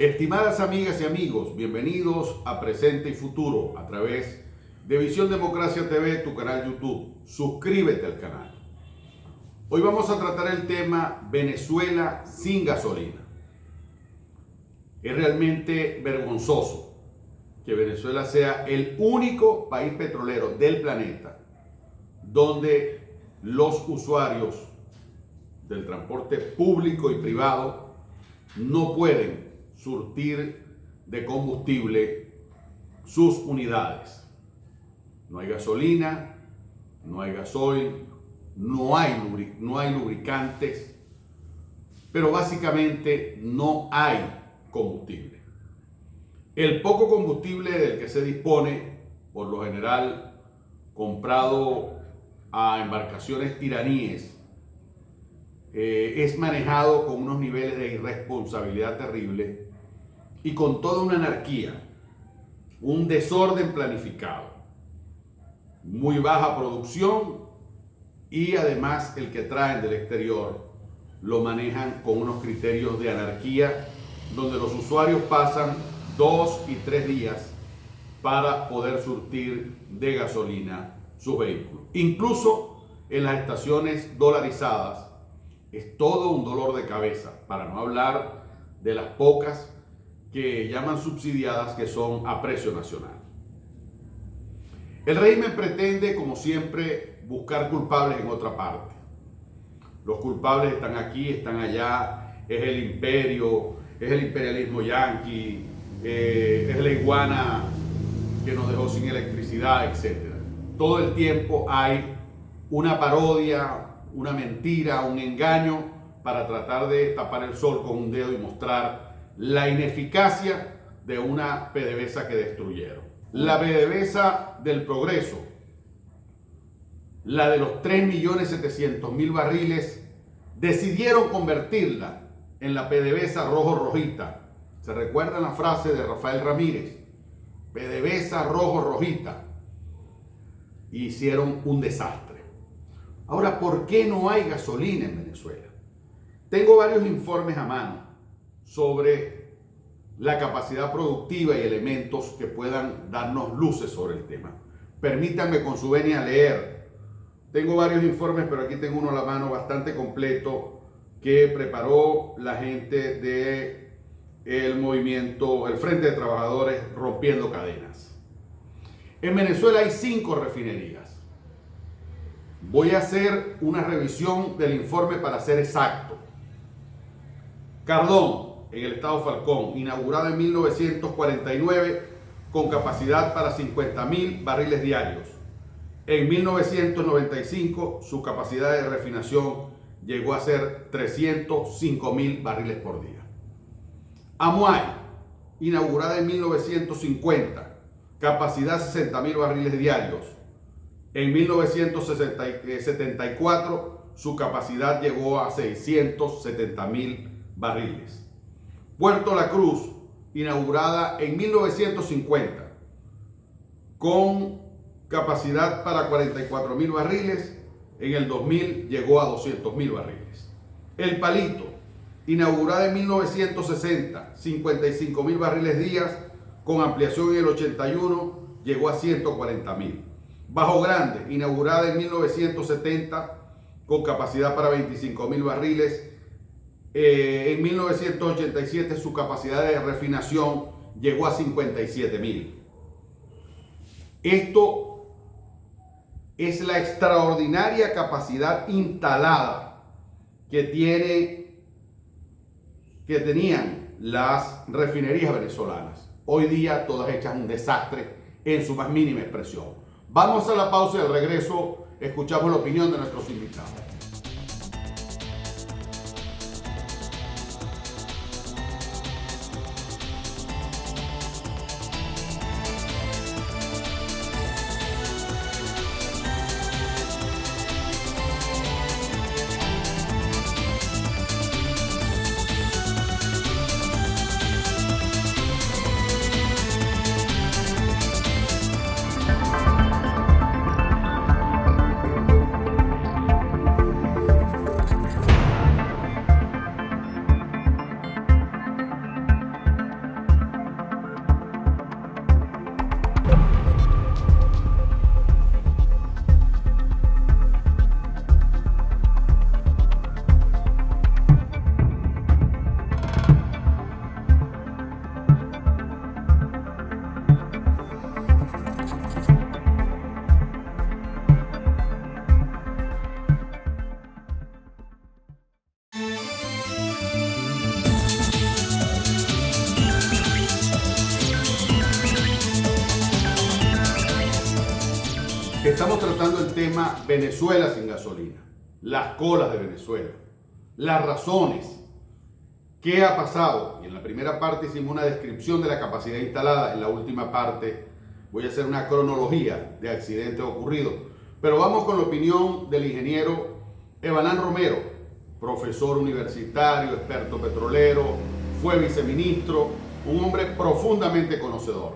Estimadas amigas y amigos, bienvenidos a Presente y Futuro a través de Visión Democracia TV, tu canal YouTube. Suscríbete al canal. Hoy vamos a tratar el tema Venezuela sin gasolina. Es realmente vergonzoso que Venezuela sea el único país petrolero del planeta donde los usuarios del transporte público y privado no pueden surtir de combustible sus unidades. No hay gasolina, no hay gasoil, no hay lubricantes, pero básicamente no hay combustible. El poco combustible del que se dispone, por lo general comprado a embarcaciones iraníes, es manejado con unos niveles de irresponsabilidad terrible y con toda una anarquía, un desorden planificado, muy baja producción y además el que traen del exterior lo manejan con unos criterios de anarquía donde los usuarios pasan 2 y 3 días para poder surtir de gasolina sus vehículos. Incluso en las estaciones dolarizadas es todo un dolor de cabeza, para no hablar de las pocas que llaman subsidiadas, que son a precio nacional. El régimen pretende, como siempre, buscar culpables en otra parte. Los culpables están aquí, están allá, es el imperio, es el imperialismo yanqui, es la iguana que nos dejó sin electricidad, etc. Todo el tiempo hay una parodia, una mentira, un engaño para tratar de tapar el sol con un dedo y mostrar la ineficacia de una PDVSA que destruyeron. La PDVSA del progreso, la de los 3.700.000 barriles, decidieron convertirla en la PDVSA rojo-rojita. ¿Se recuerdan la frase de Rafael Ramírez? PDVSA rojo-rojita. Y hicieron un desastre. Ahora, ¿por qué no hay gasolina en Venezuela? Tengo varios informes a mano sobre la capacidad productiva y elementos que puedan darnos luces sobre el tema. Permítanme con su venia leer. Tengo varios informes, pero aquí tengo uno a la mano bastante completo que preparó la gente del movimiento, el Frente de Trabajadores Rompiendo Cadenas. En Venezuela hay 5 refinerías. Voy a hacer una revisión del informe para ser exacto. Cardón, en el estado Falcón, inaugurada en 1949 con capacidad para 50.000 barriles diarios. En 1995 su capacidad de refinación llegó a ser 305.000 barriles por día. Amuay, inaugurada en 1950, capacidad 60.000 barriles diarios. En 1974 su capacidad llegó a 670.000 barriles. Puerto La Cruz, inaugurada en 1950 con capacidad para 44.000 barriles, en el 2000 llegó a 200.000 barriles. El Palito, inaugurada en 1960, 55.000 barriles días, con ampliación en el 81 llegó a 140.000. Bajo Grande, inaugurada en 1970 con capacidad para 25.000 barriles. En 1987 su capacidad de refinación llegó a 57.000. Esto es la extraordinaria capacidad instalada que tenían las refinerías venezolanas. Hoy día todas hechas un desastre en su más mínima expresión. Vamos a la pausa y al regreso escuchamos la opinión de nuestros invitados. Estamos tratando el tema Venezuela sin gasolina, las colas de Venezuela, las razones, qué ha pasado. Y en la primera parte hicimos una descripción de la capacidad instalada, en la última parte voy a hacer una cronología de accidentes ocurridos. Pero vamos con la opinión del ingeniero Evanán Romero, profesor universitario, experto petrolero, fue viceministro, un hombre profundamente conocedor.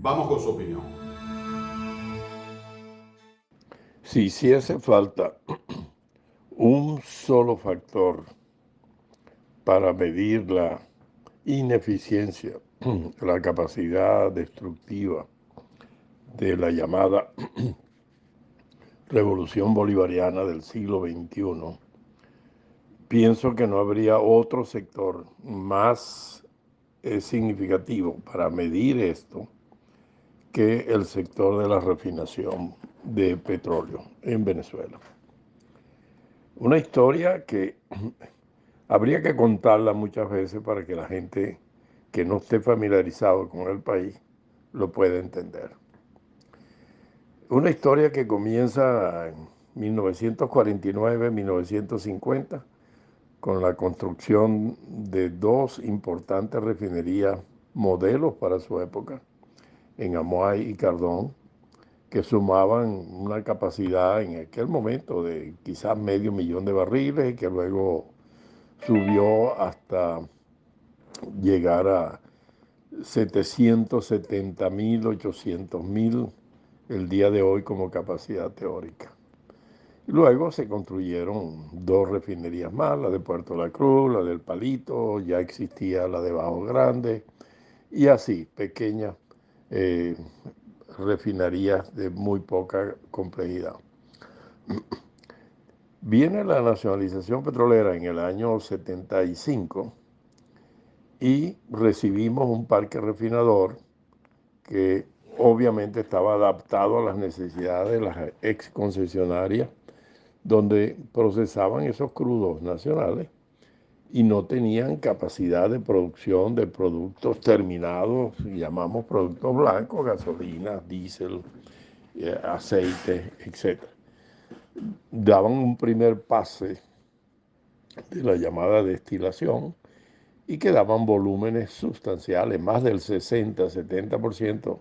Vamos con su opinión. Si hiciese falta un solo factor para medir la ineficiencia, la capacidad destructiva de la llamada revolución bolivariana del siglo XXI, pienso que no habría otro sector más significativo para medir esto que el sector de la refinación de petróleo en Venezuela. Una historia que habría que contarla muchas veces para que la gente que no esté familiarizado con el país lo pueda entender. Una historia que comienza en 1949-1950 con la construcción de dos importantes refinerías modelos para su época, en Amoay y Cardón, que sumaban una capacidad en aquel momento de quizás 500,000 de barriles y que luego subió hasta llegar a 770,000, 800,000 el día de hoy como capacidad teórica. Luego se construyeron dos refinerías más, la de Puerto La Cruz, la del Palito, ya existía la de Bajo Grande, y así, pequeñas refinerías de muy poca complejidad. Viene la nacionalización petrolera en el año 75 y recibimos un parque refinador que obviamente estaba adaptado a las necesidades de las ex concesionarias, donde procesaban esos crudos nacionales y no tenían capacidad de producción de productos terminados, llamamos productos blancos, gasolina, diésel, aceite, etc. Daban un primer pase de la llamada destilación y que daban volúmenes sustanciales, más del 60-70%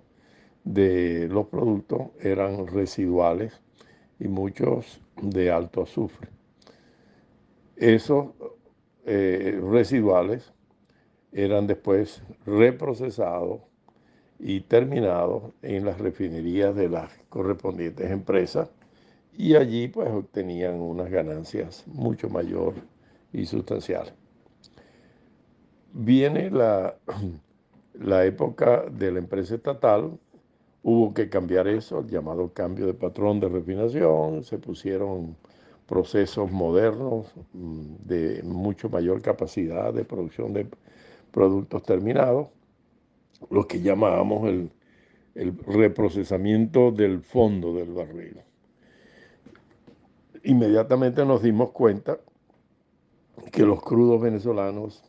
de los productos eran residuales y muchos de alto azufre. Esos residuales eran después reprocesados y terminados en las refinerías de las correspondientes empresas y allí pues obtenían unas ganancias mucho mayor y sustanciales. Viene la época de la empresa estatal, hubo que cambiar eso, el llamado cambio de patrón de refinación, se pusieron procesos modernos de mucho mayor capacidad de producción de productos terminados, lo que llamábamos el reprocesamiento del fondo del barril. Inmediatamente nos dimos cuenta que los crudos venezolanos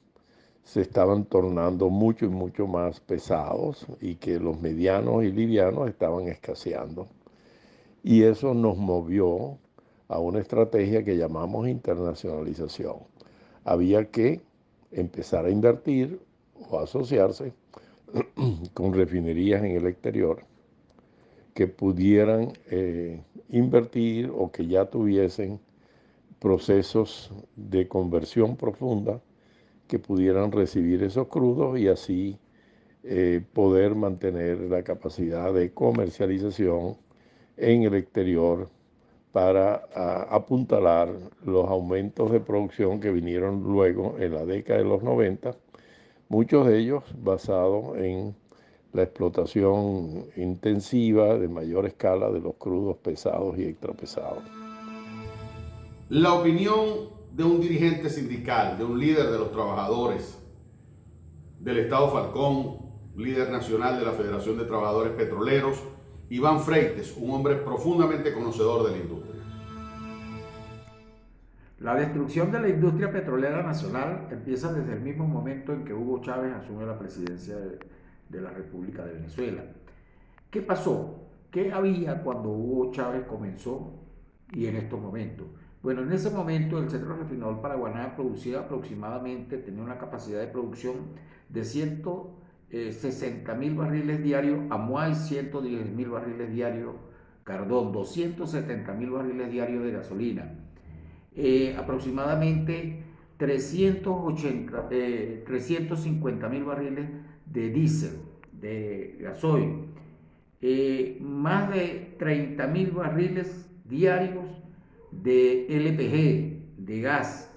se estaban tornando mucho y mucho más pesados y que los medianos y livianos estaban escaseando. Y eso nos movió a una estrategia que llamamos internacionalización. Había que empezar a invertir o asociarse con refinerías en el exterior que pudieran invertir o que ya tuviesen procesos de conversión profunda que pudieran recibir esos crudos y así poder mantener la capacidad de comercialización en el exterior para apuntalar los aumentos de producción que vinieron luego en la década de los 90, muchos de ellos basados en la explotación intensiva de mayor escala de los crudos pesados y extrapesados. La opinión de un dirigente sindical, de un líder de los trabajadores del Estado Falcón, líder nacional de la Federación de Trabajadores Petroleros, Iván Freites, un hombre profundamente conocedor de la industria. La destrucción de la industria petrolera nacional empieza desde el mismo momento en que Hugo Chávez asume la presidencia de la República de Venezuela. ¿Qué pasó? ¿qué había cuando Hugo Chávez comenzó y en estos momentos? Bueno, en ese momento el Centro Refinador Paraguaná producía aproximadamente, tenía una capacidad de producción de 160.000 barriles diarios, Amuay 110.000 barriles diarios, Cardón 270.000 barriles diarios de gasolina, aproximadamente 350.000 barriles de diésel, de gasoil, más de 30.000 barriles diarios de LPG, de gas.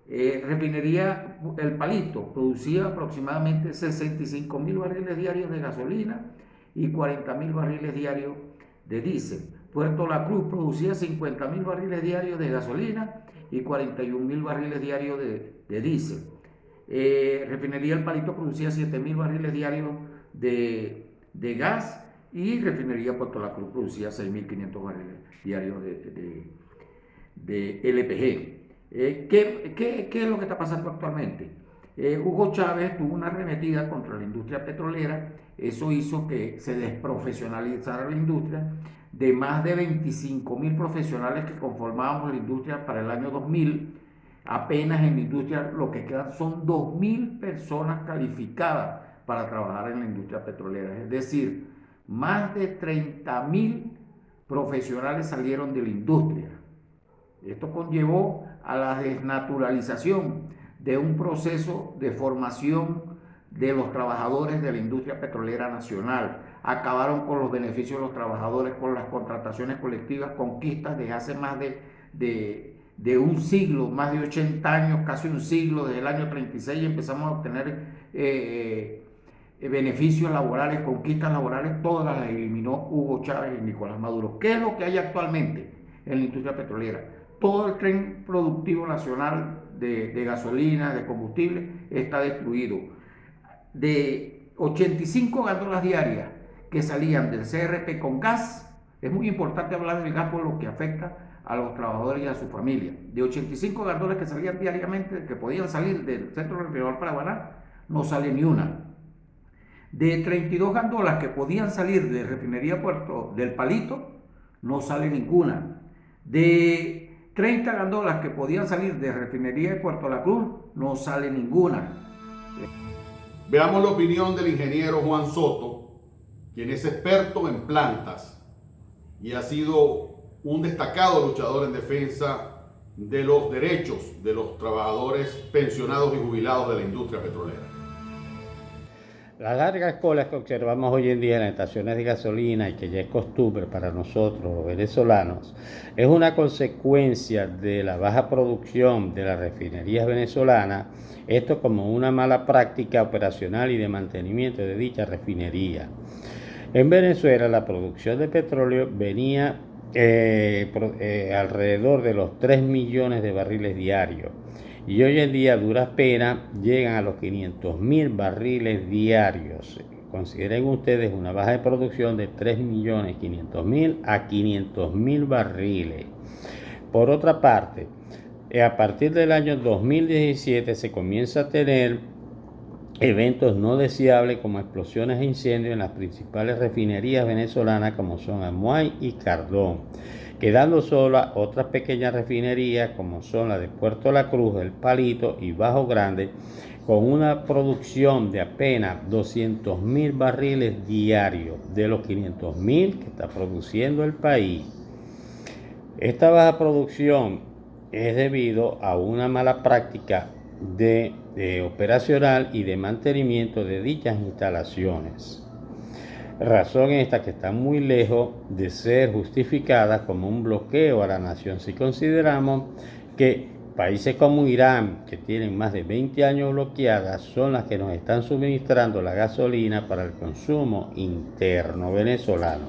Refinería El Palito producía aproximadamente 65.000 barriles diarios de gasolina y 40.000 barriles diarios de diésel. Puerto La Cruz producía 50.000 barriles diarios de gasolina y 41.000 barriles diarios de diésel. Refinería El Palito producía 7.000 barriles diarios de gas y Refinería Puerto La Cruz producía 6.500 barriles diarios de LPG. ¿Qué es lo que está pasando actualmente? Hugo Chávez tuvo una arremetida contra la industria petrolera, eso hizo que se desprofesionalizara la industria. De más de 25.000 profesionales que conformábamos la industria para el año 2000, apenas en la industria lo que quedan son 2.000 personas calificadas para trabajar en la industria petrolera. Es decir, más de 30.000 profesionales salieron de la industria. Esto conllevó a la desnaturalización de un proceso de formación de los trabajadores de la industria petrolera nacional. Acabaron con los beneficios de los trabajadores, con las contrataciones colectivas, conquistas desde hace más de un siglo, más de 80 años, casi un siglo. Desde el año 36 empezamos a obtener beneficios laborales, conquistas laborales, todas las eliminó Hugo Chávez y Nicolás Maduro. ¿Qué es lo que hay actualmente en la industria petrolera? Todo el tren productivo nacional de gasolina, de combustible, está destruido. De 85 gandolas diarias que salían del CRP con gas, es muy importante hablar del gas por lo que afecta a los trabajadores y a su familia. De 85 gandolas que salían diariamente, que podían salir del Centro Refinador Paraguaná, no sale ni una. De 32 gandolas que podían salir de Refinería Puerto del Palito, no sale ninguna. De 30 gandolas que podían salir de Refinería de Puerto La Cruz, no sale ninguna. Veamos la opinión del ingeniero Juan Soto, quien es experto en plantas y ha sido un destacado luchador en defensa de los derechos de los trabajadores pensionados y jubilados de la industria petrolera. Las largas colas que observamos hoy en día en las estaciones de gasolina y que ya es costumbre para nosotros los venezolanos es una consecuencia de la baja producción de las refinerías venezolanas, esto como una mala práctica operacional y de mantenimiento de dicha refinería. En Venezuela la producción de petróleo venía alrededor de los 3 millones de barriles diarios. Y hoy en día a duras penas llegan a los 500.000 barriles diarios. Consideren ustedes una baja de producción de 3.500.000 a 500.000 barriles. Por otra parte, a partir del año 2017 se comienza a tener eventos no deseables como explosiones e incendios en las principales refinerías venezolanas como son Amuay y Cardón, quedando solas otras pequeñas refinerías como son la de Puerto La Cruz, El Palito y Bajo Grande, con una producción de apenas 200.000 barriles diarios de los 500.000 que está produciendo el país. Esta baja producción es debido a una mala práctica de operacional y de mantenimiento de dichas instalaciones. Razón esta que está muy lejos de ser justificada como un bloqueo a la nación si consideramos que países como Irán, que tienen más de 20 años bloqueadas, son las que nos están suministrando la gasolina para el consumo interno venezolano.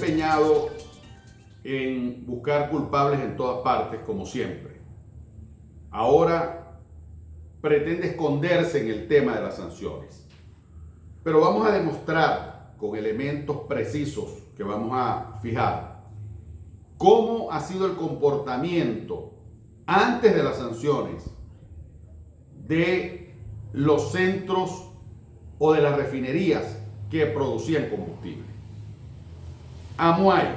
empeñado en buscar culpables en todas partes, como siempre. Ahora pretende esconderse en el tema de las sanciones. Pero vamos a demostrar con elementos precisos que vamos a fijar cómo ha sido el comportamiento antes de las sanciones de los centros o de las refinerías que producían combustible. Amuay,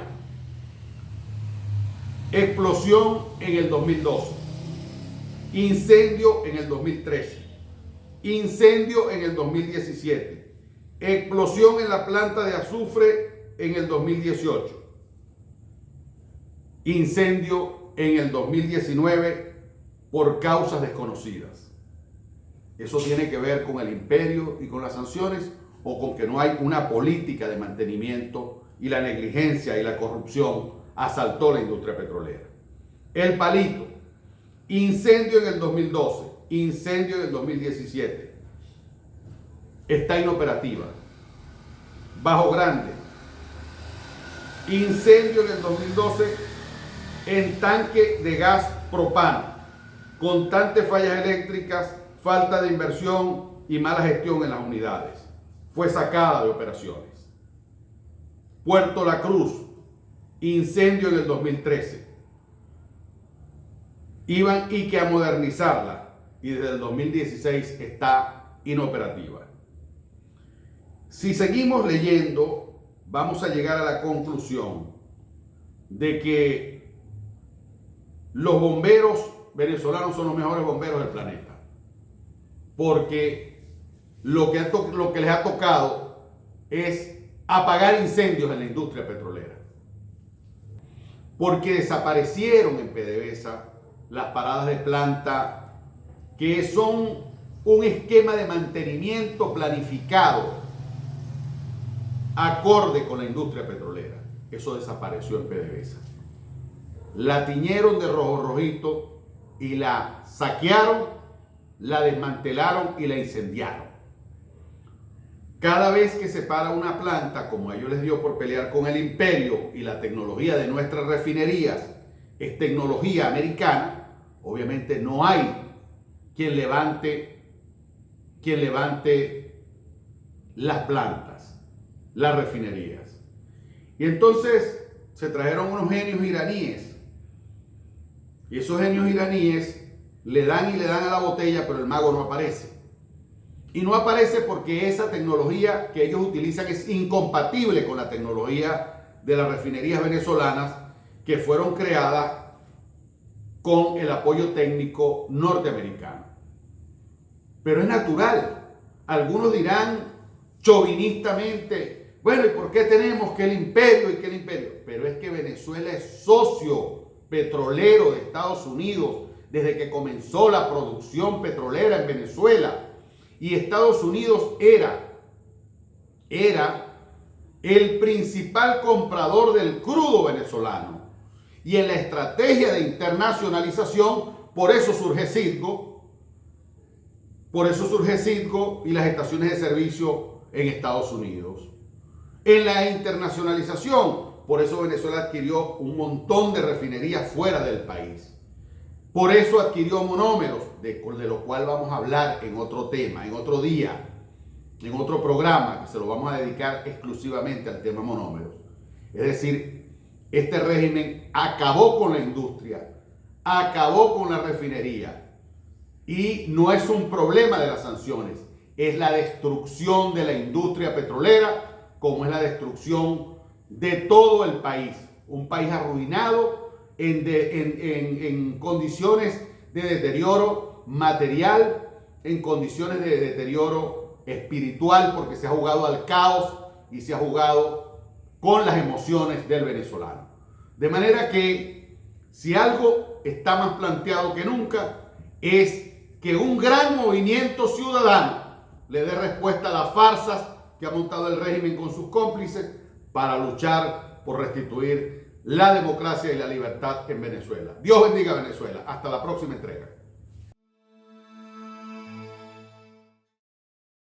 explosión en el 2012, incendio en el 2013, incendio en el 2017, explosión en la planta de azufre en el 2018, incendio en el 2019 por causas desconocidas. ¿Eso tiene que ver con el imperio y con las sanciones o con que no hay una política de mantenimiento y la negligencia y la corrupción asaltó la industria petrolera? El Palito, incendio en el 2012, incendio en el 2017, está inoperativa. Bajo Grande, incendio en el 2012 en tanque de gas propano, constantes fallas eléctricas, falta de inversión y mala gestión en las unidades. Fue sacada de operaciones. Puerto La Cruz, incendio en el 2013. Iban y que a modernizarla y desde el 2016 está inoperativa. Si seguimos leyendo, vamos a llegar a la conclusión de que los bomberos venezolanos son los mejores bomberos del planeta, porque lo que les ha tocado es apagar incendios en la industria petrolera, porque desaparecieron en PDVSA las paradas de planta que son un esquema de mantenimiento planificado acorde con la industria petrolera. Eso desapareció en PDVSA. La tiñeron de rojo rojito y la saquearon, la desmantelaron y la incendiaron. Cada vez que se para una planta, como a ellos les dio por pelear con el imperio y la tecnología de nuestras refinerías es tecnología americana, obviamente no hay quien levante las plantas, las refinerías. Y entonces se trajeron unos genios iraníes. Y esos genios iraníes le dan a la botella, pero el mago no aparece. Y no aparece porque esa tecnología que ellos utilizan es incompatible con la tecnología de las refinerías venezolanas que fueron creadas con el apoyo técnico norteamericano. Pero es natural. Algunos dirán chauvinistamente, bueno, ¿y por qué tenemos que el imperio y que el imperio? Pero es que Venezuela es socio petrolero de Estados Unidos desde que comenzó la producción petrolera en Venezuela. Y Estados Unidos era el principal comprador del crudo venezolano. Y en la estrategia de internacionalización, por eso surge Citgo y las estaciones de servicio en Estados Unidos. En la internacionalización, por eso Venezuela adquirió un montón de refinerías fuera del país. Por eso adquirió monómeros, de lo cual vamos a hablar en otro tema, en otro día, en otro programa, que se lo vamos a dedicar exclusivamente al tema monómeros. Es decir, este régimen acabó con la industria, acabó con la refinería, y no es un problema de las sanciones, es la destrucción de la industria petrolera, como es la destrucción de todo el país. Un país arruinado en condiciones de deterioro material, en condiciones de deterioro espiritual, porque se ha jugado al caos y se ha jugado con las emociones del venezolano. De manera que si algo está más planteado que nunca es que un gran movimiento ciudadano le dé respuesta a las farsas que ha montado el régimen con sus cómplices para luchar por restituir la democracia y la libertad en Venezuela. Dios bendiga a Venezuela. Hasta la próxima entrega.